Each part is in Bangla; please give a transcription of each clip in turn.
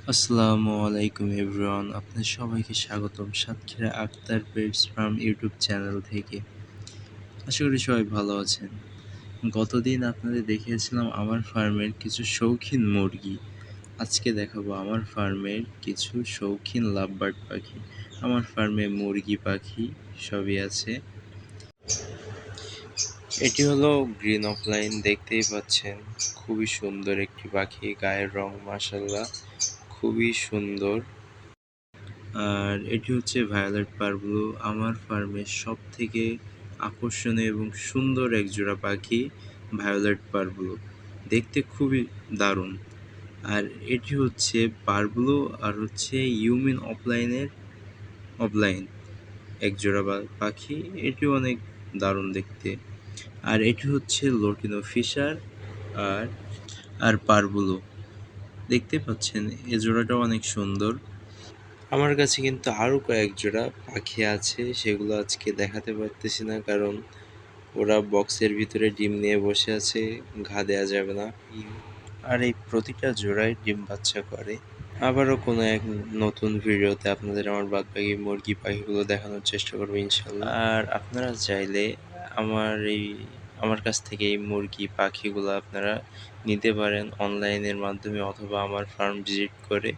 আসসালামু আলাইকুম এভরিওয়ান, আপনাদের সবাইকে স্বাগতম Satkhira Akhtar pets farm YouTube channel থেকে। আশা করি সবাই ভালো আছেন। গতদিন আপনাদের দেখিয়েছিলাম আমার ফার্মের কিছু শৌখিন মুরগি। আজকে দেখাবো আমার ফার্মের কিছু শৌখিন লাভবার্ড পাখি। আমার ফার্মে মুরগি পাখি সবই আছে। এটি হলো গ্রিন অফলাইন, দেখতেই পাচ্ছেন খুবই সুন্দর একটি পাখি, গায়ের রং মাশাআল্লাহ খুবই সুন্দর। আর এটি হচ্ছে ভায়োলেট পারব্লু, আমার ফার্মের সব থেকে আকর্ষণীয় এবং সুন্দর এক জোড়া পাখি ভায়োলেট পারব্লু, দেখতে খুবই দারুণ। আর এটি হচ্ছে পারব্লু আর হচ্ছে ইউমিন অফলাইন এক জোড়া পাখি, এটি অনেক দারুণ দেখতে। আর এটি হচ্ছে লোটিনো ফিশার আর আর পারব্লু, দেখতে পাচ্ছেন এ জোড়াটাও অনেক সুন্দর। আমার কাছে কিন্তু আরও কয়েক জোড়া পাখি আছে, সেগুলো আজকে দেখাতে পারতেছি না কারণ ওরা বক্সের ভিতরে ডিম নিয়ে বসে আছে, ঘা দেওয়া যাবে না। আর এই প্রতিটা জোড়ায় ডিম বাচ্চা করে। আবারও কোনো এক নতুন ভিডিওতে আপনাদের আমার বাদবাকি মুরগি পাখিগুলো দেখানোর চেষ্টা করবো ইনশাল্লাহ। আর আপনারা চাইলে আমার কাছ থেকে এই মুরগি পাখিগুলো আপনারা নিতে পারেন অনলাইনের মাধ্যমে অথবা আমার ফার্ম ভিজিট করে,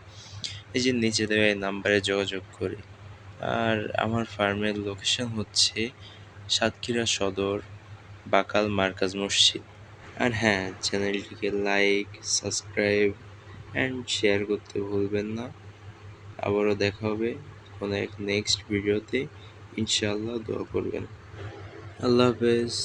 এই যে নিচে দেওয়া এই নাম্বারে যোগাযোগ করে। আর আমার ফার্মের লোকেশন হচ্ছে সাতক্ষীরা সদর, বাকাল মার্কাজ মসজিদ। আর হ্যাঁ, চ্যানেলটিকে লাইক, সাবস্ক্রাইব অ্যান্ড শেয়ার করতে ভুলবেন না। আবারও দেখা হবে কোনো এক নেক্সট ভিডিওতে, ইনশাআল্লাহ দোয়া করবেন। আল্লাহ হাফেজ।